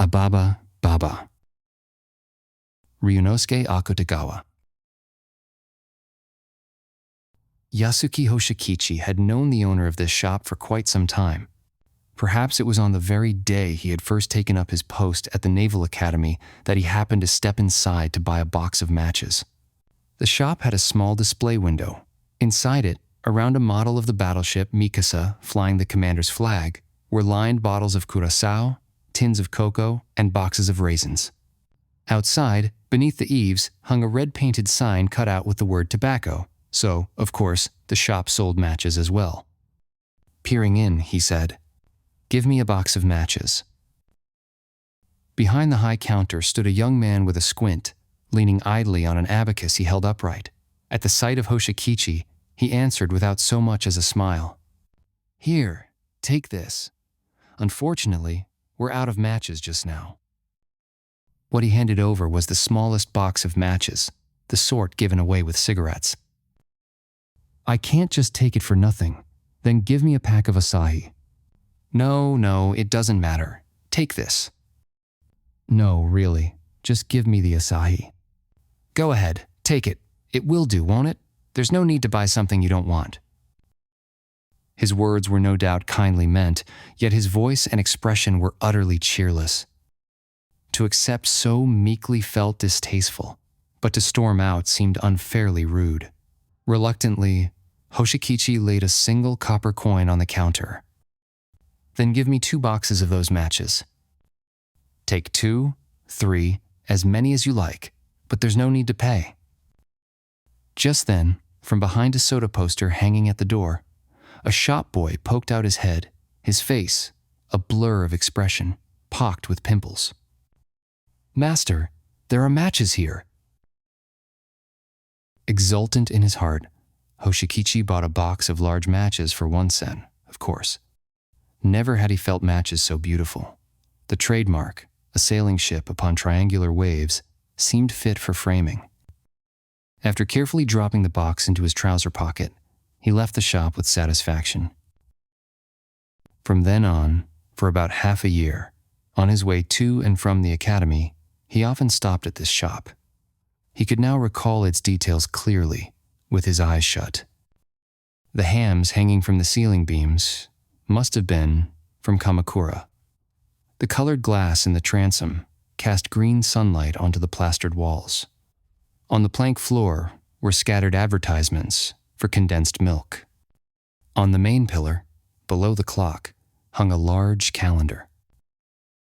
Ababababa. Ryūnosuke Akutagawa. Yasuki Hoshikichi had known the owner of this shop for quite some time. Perhaps it was on the very day he had first taken up his post at the Naval Academy that he happened to step inside to buy a box of matches. The shop had a small display window. Inside it, around a model of the battleship Mikasa flying the commander's flag, were lined bottles of curacao, tins of cocoa, and boxes of raisins. Outside, beneath the eaves, hung a red-painted sign cut out with the word tobacco, so, of course, the shop sold matches as well. Peering in, he said, "Give me a box of matches." Behind the high counter stood a young man with a squint, leaning idly on an abacus he held upright. At the sight of Hoshikichi, he answered without so much as a smile. "Here, take this. Unfortunately, we're out of matches just now." What he handed over was the smallest box of matches, the sort given away with cigarettes. "I can't just take it for nothing. Then give me a pack of Asahi." No, it doesn't matter. Take this." "No, really. Just give me the Asahi." "Go ahead, take it. It will do, won't it? There's no need to buy something you don't want." His words were no doubt kindly meant, yet his voice and expression were utterly cheerless. To accept so meekly felt distasteful, but to storm out seemed unfairly rude. Reluctantly, Hoshikichi laid a single copper coin on the counter. "Then give me 2 boxes of those matches." "Take 2, 3, as many as you like, but there's no need to pay." Just then, from behind a soda poster hanging at the door, a shop boy poked out his head, his face, a blur of expression, pocked with pimples. "Master, there are matches here." Exultant in his heart, Hoshikichi bought a box of large matches for 1 sen, of course. Never had he felt matches so beautiful. The trademark, a sailing ship upon triangular waves, seemed fit for framing. After carefully dropping the box into his trouser pocket, he left the shop with satisfaction. From then on, for about half a year, on his way to and from the academy, he often stopped at this shop. He could now recall its details clearly, with his eyes shut. The hams hanging from the ceiling beams must have been from Kamakura. The colored glass in the transom cast green sunlight onto the plastered walls. On the plank floor were scattered advertisements for condensed milk. On the main pillar, below the clock, hung a large calendar.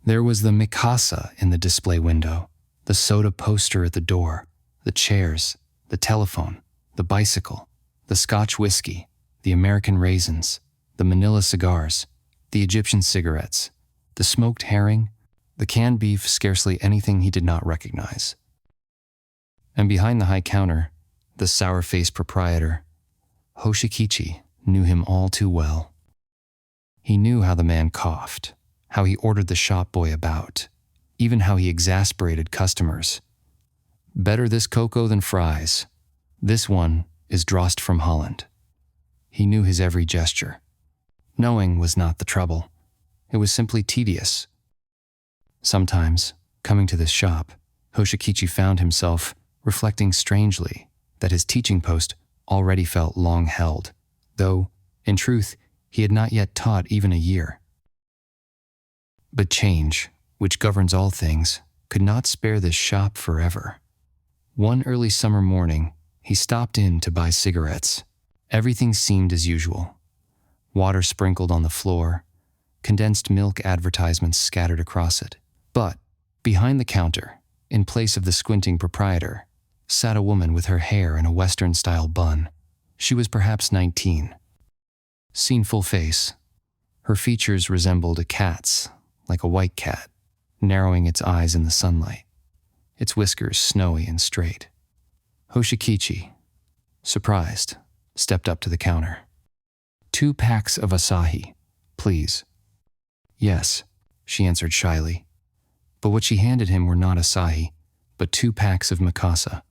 There was the Mikasa in the display window, the soda poster at the door, the chairs, the telephone, the bicycle, the Scotch whiskey, the American raisins, the Manila cigars, the Egyptian cigarettes, the smoked herring, the canned beef, scarcely anything he did not recognize. And behind the high counter, the sour-faced proprietor, Hoshikichi, knew him all too well. He knew how the man coughed, how he ordered the shop boy about, even how he exasperated customers. "Better this cocoa than fries. This one is Drost from Holland." He knew his every gesture. Knowing was not the trouble. It was simply tedious. Sometimes, coming to this shop, Hoshikichi found himself reflecting strangely that his teaching post already felt long held, though, in truth, he had not yet taught even a year. But change, which governs all things, could not spare this shop forever. One early summer morning, he stopped in to buy cigarettes. Everything seemed as usual. Water sprinkled on the floor, condensed milk advertisements scattered across it. But, behind the counter, in place of the squinting proprietor, sat a woman with her hair in a Western-style bun. She was perhaps 19. Seen full face, her features resembled a cat's, like a white cat, narrowing its eyes in the sunlight, its whiskers snowy and straight. Hoshikichi, surprised, stepped up to the counter. 2 packs of Asahi, please." "Yes," she answered shyly. But what she handed him were not Asahi, but 2 packs of Mikasa,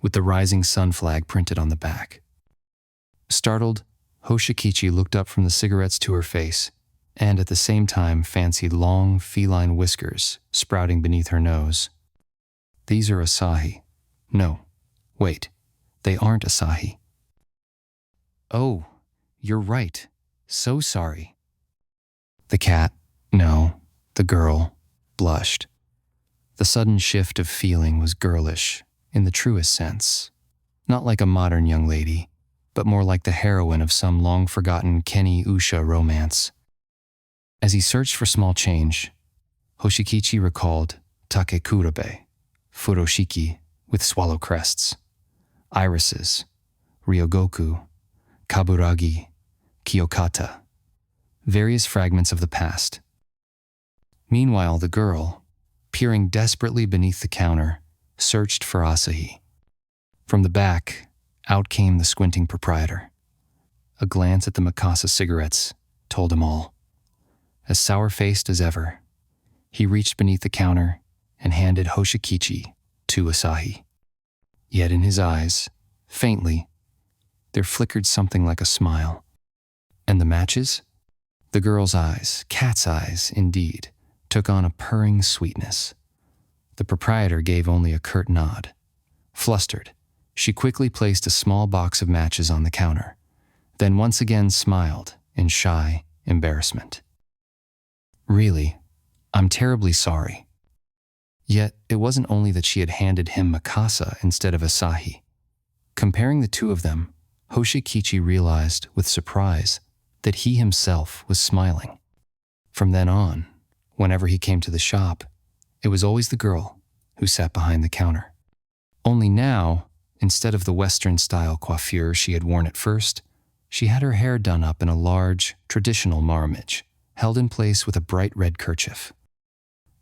with the rising sun flag printed on the back. Startled, Hoshikichi looked up from the cigarettes to her face and at the same time fancied long, feline whiskers sprouting beneath her nose. These are Asahi. No, wait, they aren't Asahi. Oh, you're right. So sorry. The cat, no, the girl, blushed. The sudden shift of feeling was girlish, in the truest sense. Not like a modern young lady, but more like the heroine of some long-forgotten Kenny Usha romance. As he searched for small change, Hoshikichi recalled Takekurabe, furoshiki with swallow crests, irises, ryogoku, kaburagi, kiyokata, various fragments of the past. Meanwhile, the girl, peering desperately beneath the counter, searched for Asahi. From the back, out came the squinting proprietor. A glance at the Mikasa cigarettes told him all. As sour-faced as ever, he reached beneath the counter and handed Hoshikichi to Asahi. Yet in his eyes, faintly, there flickered something like a smile. And the matches? The girl's eyes, cat's eyes indeed, took on a purring sweetness. The proprietor gave only a curt nod. Flustered, she quickly placed a small box of matches on the counter, then once again smiled in shy embarrassment. Really, I'm terribly sorry. Yet it wasn't only that she had handed him Mikasa instead of Asahi. Comparing the two of them, Hoshikichi realized with surprise that he himself was smiling. From then on, whenever he came to the shop, it was always the girl who sat behind the counter. Only now, instead of the Western-style coiffure she had worn at first, she had her hair done up in a large, traditional marmage, held in place with a bright red kerchief.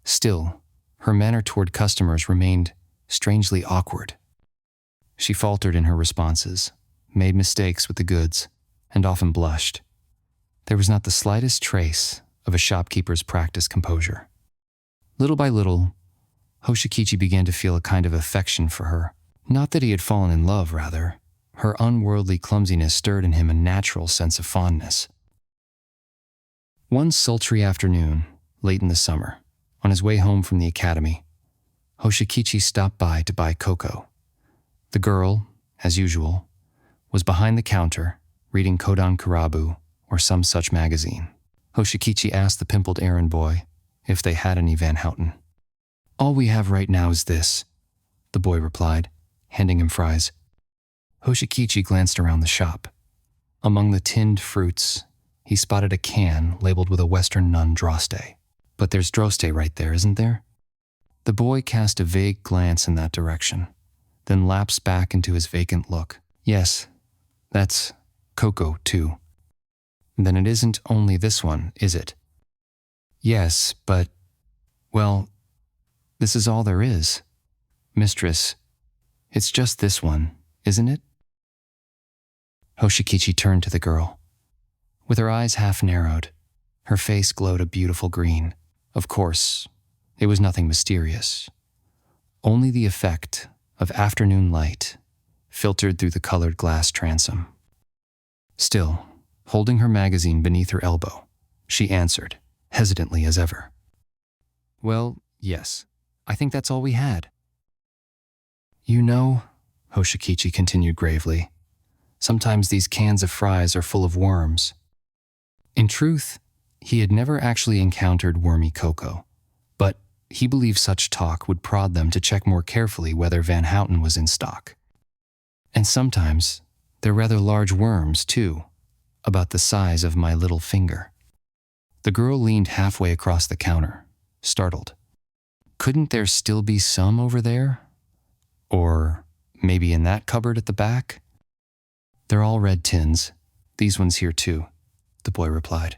Still, her manner toward customers remained strangely awkward. She faltered in her responses, made mistakes with the goods, and often blushed. There was not the slightest trace of a shopkeeper's practiced composure. Little by little, Hoshikichi began to feel a kind of affection for her. Not that he had fallen in love, rather. Her unworldly clumsiness stirred in him a natural sense of fondness. One sultry afternoon, late in the summer, on his way home from the academy, Hoshikichi stopped by to buy cocoa. The girl, as usual, was behind the counter, reading Kodan Kurabu or some such magazine. Hoshikichi asked the pimpled errand boy if they had any Van Houten. "All we have right now is this," the boy replied, handing him fries. Hoshikichi glanced around the shop. Among the tinned fruits, he spotted a can labeled with a Western nun droste. "But there's droste right there, isn't there?" The boy cast a vague glance in that direction, then lapsed back into his vacant look. "Yes, that's cocoa, too." "Then it isn't only this one, is it?" "Yes, but, well, this is all there is. Mistress, it's just this one, isn't it?" Hoshikichi turned to the girl. With her eyes half narrowed, her face glowed a beautiful green. Of course, it was nothing mysterious. Only the effect of afternoon light filtered through the colored glass transom. Still, holding her magazine beneath her elbow, she answered, hesitantly as ever. "Well, yes, I think that's all we had." "You know," Hoshikichi continued gravely, "sometimes these cans of fries are full of worms." In truth, he had never actually encountered wormy cocoa, but he believed such talk would prod them to check more carefully whether Van Houten was in stock. "And sometimes they're rather large worms, too, about the size of my little finger." The girl leaned halfway across the counter, startled. Couldn't there still be some over there? Or maybe in that cupboard at the back? "They're all red tins. These ones here, too," the boy replied.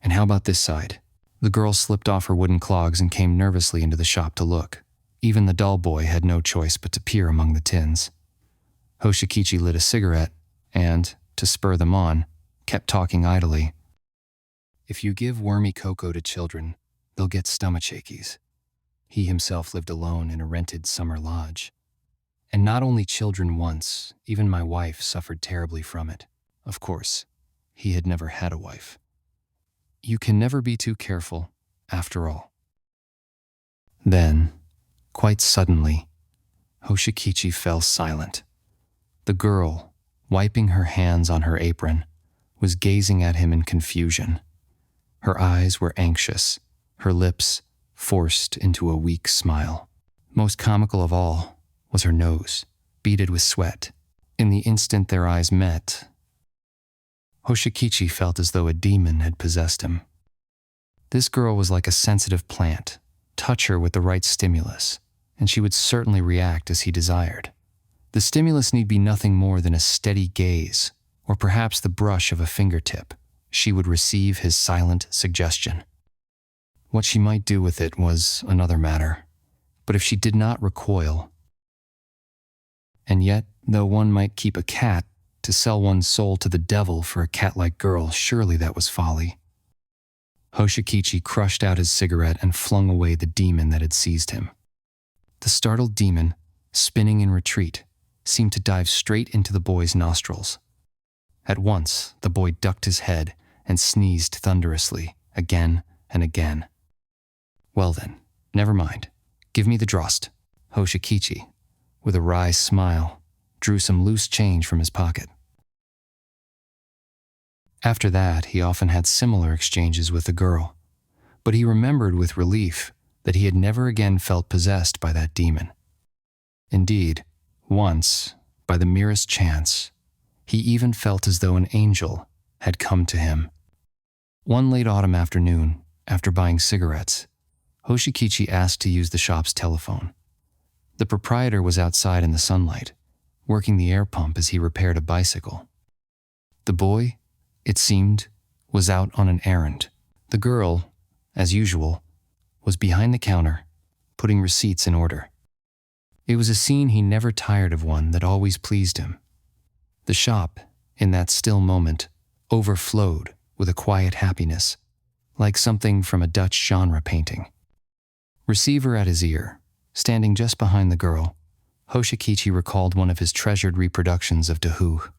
"And how about this side?" The girl slipped off her wooden clogs and came nervously into the shop to look. Even the dull boy had no choice but to peer among the tins. Hoshikichi lit a cigarette and, to spur them on, kept talking idly. "If you give wormy cocoa to children, they'll get stomachaches." He himself lived alone in a rented summer lodge. And not only children once, even my wife suffered terribly from it. Of course, he had never had a wife. you can never be too careful, after all. Then, quite suddenly, Hoshikichi fell silent. The girl, wiping her hands on her apron, was gazing at him in confusion. Her eyes were anxious, her lips forced into a weak smile. Most comical of all was her nose, beaded with sweat. In the instant their eyes met, Hoshikichi felt as though a demon had possessed him. This girl was like a sensitive plant. Touch her with the right stimulus, and she would certainly react as he desired. The stimulus need be nothing more than a steady gaze, or perhaps the brush of a fingertip. She would receive his silent suggestion. What she might do with it was another matter, but if she did not recoil, and yet, though one might keep a cat, to sell one's soul to the devil for a cat-like girl, surely that was folly. Hoshikichi crushed out his cigarette and flung away the demon that had seized him. The startled demon, spinning in retreat, seemed to dive straight into the boy's nostrils. At once, the boy ducked his head and sneezed thunderously, again and again. Well then, never mind. Give me the drost. Hoshikichi, with a wry smile, drew some loose change from his pocket. After that, he often had similar exchanges with the girl, but he remembered with relief that he had never again felt possessed by that demon. Indeed, once, by the merest chance, he even felt as though an angel had come to him. One late autumn afternoon, after buying cigarettes, Hoshikichi asked to use the shop's telephone. The proprietor was outside in the sunlight, working the air pump as he repaired a bicycle. The boy, it seemed, was out on an errand. The girl, as usual, was behind the counter, putting receipts in order. It was a scene he never tired of, one that always pleased him. The shop, in that still moment, overflowed with a quiet happiness, like something from a Dutch genre painting. Receiver at his ear, standing just behind the girl, Hoshikichi recalled one of his treasured reproductions of Dahu.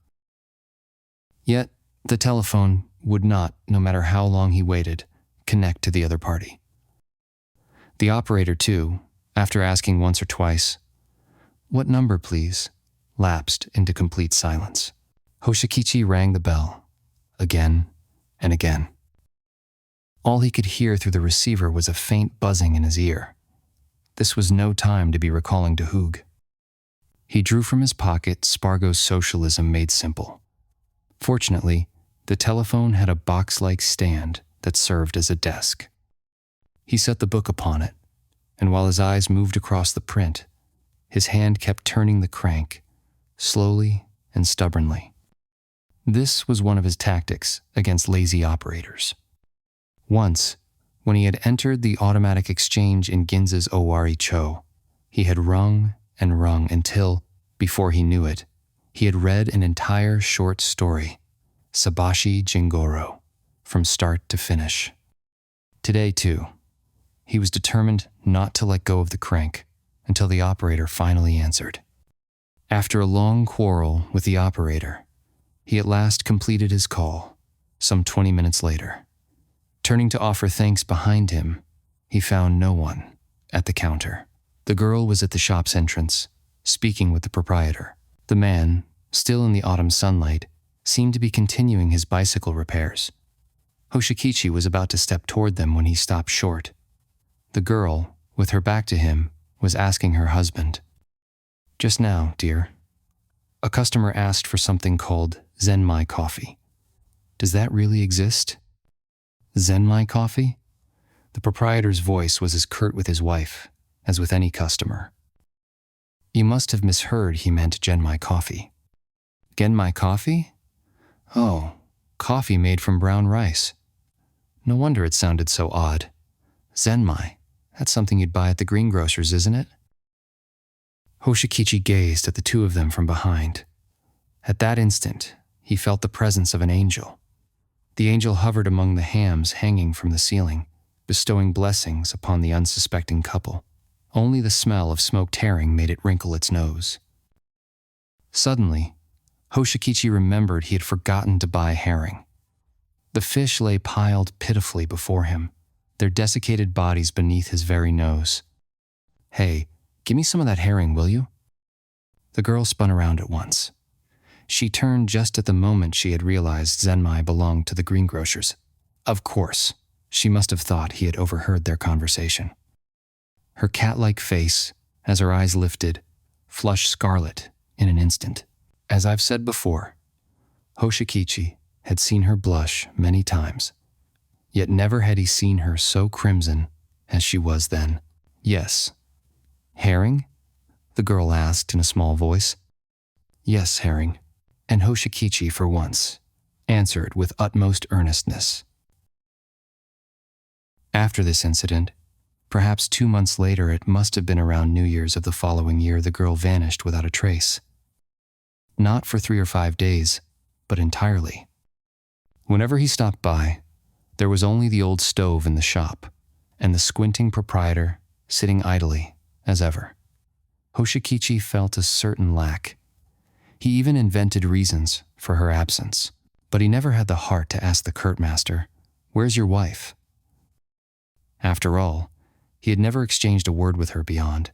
Yet, the telephone would not, no matter how long he waited, connect to the other party. The operator, too, after asking once or twice, "What number, please?" lapsed into complete silence. Hoshikichi rang the bell, again and again. All he could hear through the receiver was a faint buzzing in his ear. This was no time to be recalling Dahug. He drew from his pocket Spargo's Socialism Made Simple. Fortunately, the telephone had a box-like stand that served as a desk. He set the book upon it, and while his eyes moved across the print, his hand kept turning the crank, slowly and stubbornly. This was one of his tactics against lazy operators. Once, when he had entered the automatic exchange in Ginza's Owari-cho, he had rung and rung until, before he knew it, he had read an entire short story, Sabashi Jingoro, from start to finish. Today, too, he was determined not to let go of the crank until the operator finally answered. After a long quarrel with the operator, he at last completed his call, some 20 minutes later. Turning to offer thanks behind him, he found no one at the counter. The girl was at the shop's entrance, speaking with the proprietor. The man, still in the autumn sunlight, seemed to be continuing his bicycle repairs. Hoshikichi was about to step toward them when he stopped short. The girl, with her back to him, was asking her husband, "Just now, dear, a customer asked for something called Zenmai coffee. Does that really exist?" Zenmai coffee? The proprietor's voice was as curt with his wife as with any customer. "You must have misheard he meant Genmai coffee." "Genmai coffee? Oh, coffee made from brown rice. No wonder it sounded so odd. Zenmai, that's something you'd buy at the greengrocer's, isn't it?" Hoshikichi gazed at the two of them from behind. At that instant, he felt the presence of an angel. The angel hovered among the hams hanging from the ceiling, bestowing blessings upon the unsuspecting couple. Only the smell of smoked herring made it wrinkle its nose. Suddenly, Hoshikichi remembered he had forgotten to buy herring. The fish lay piled pitifully before him, their desiccated bodies beneath his very nose. "Hey, give me some of that herring, will you?" The girl spun around at once. She turned just at the moment she had realized Zenmai belonged to the greengrocers. Of course, she must have thought he had overheard their conversation. Her cat-like face, as her eyes lifted, flushed scarlet in an instant. As I've said before, Hoshikichi had seen her blush many times, yet never had he seen her so crimson as she was then. "Yes. Herring?" the girl asked in a small voice. "Yes, herring." And Hoshikichi, for once, answered with utmost earnestness. After this incident, perhaps 2 months later, it must have been around New Year's of the following year, the girl vanished without a trace. Not for 3 or 5 days, but entirely. Whenever he stopped by, there was only the old stove in the shop, and the squinting proprietor sitting idly, as ever. Hoshikichi felt a certain lack. He even invented reasons for her absence, but he never had the heart to ask the courtmaster, "Where's your wife?" After all, he had never exchanged a word with her beyond,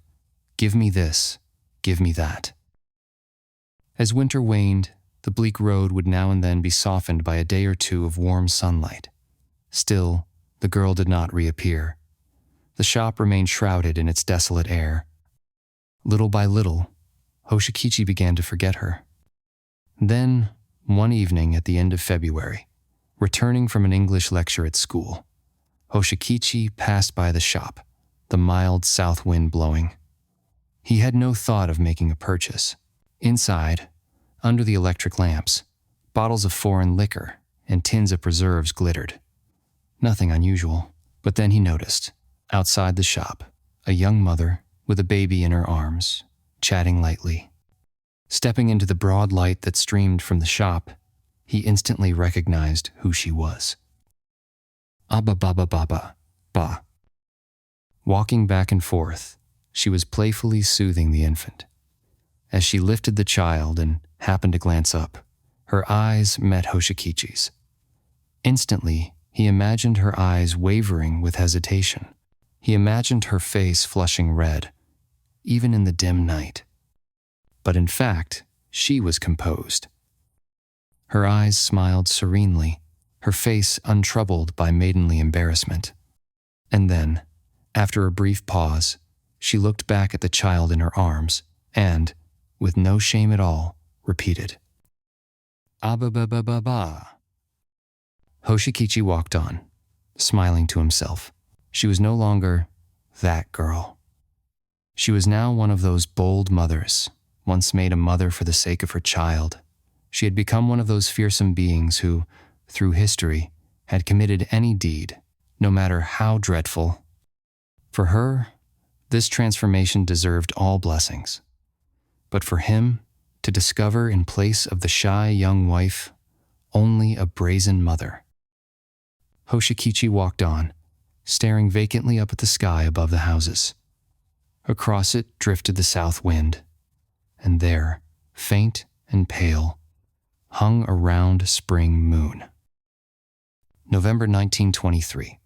"Give me this, give me that." As winter waned, the bleak road would now and then be softened by a day or two of warm sunlight. Still, the girl did not reappear. The shop remained shrouded in its desolate air. Little by little, Hoshikichi began to forget her. Then, one evening at the end of February, returning from an English lecture at school, Hoshikichi passed by the shop, the mild south wind blowing. He had no thought of making a purchase. Inside, under the electric lamps, bottles of foreign liquor and tins of preserves glittered. Nothing unusual, but then he noticed, outside the shop, a young mother with a baby in her arms, chatting lightly. Stepping into the broad light that streamed from the shop, he instantly recognized who she was. Ababababa. Walking back and forth, she was playfully soothing the infant. As she lifted the child and happened to glance up, her eyes met Hoshikichi's. Instantly, he imagined her eyes wavering with hesitation. He imagined her face flushing red, even in the dim night. But in fact, she was composed. Her eyes smiled serenely, her face untroubled by maidenly embarrassment. And then, after a brief pause, she looked back at the child in her arms and, with no shame at all, repeated, "Ababababa." Hoshikichi walked on, smiling to himself. She was no longer that girl. She was now one of those bold mothers, once made a mother for the sake of her child. She had become one of those fearsome beings who, through history, had committed any deed, no matter how dreadful. For her, this transformation deserved all blessings. But for him, to discover in place of the shy young wife, only a brazen mother. Hoshikichi walked on, staring vacantly up at the sky above the houses. Across it drifted the south wind, and there, faint and pale, hung a round spring moon. November 1923.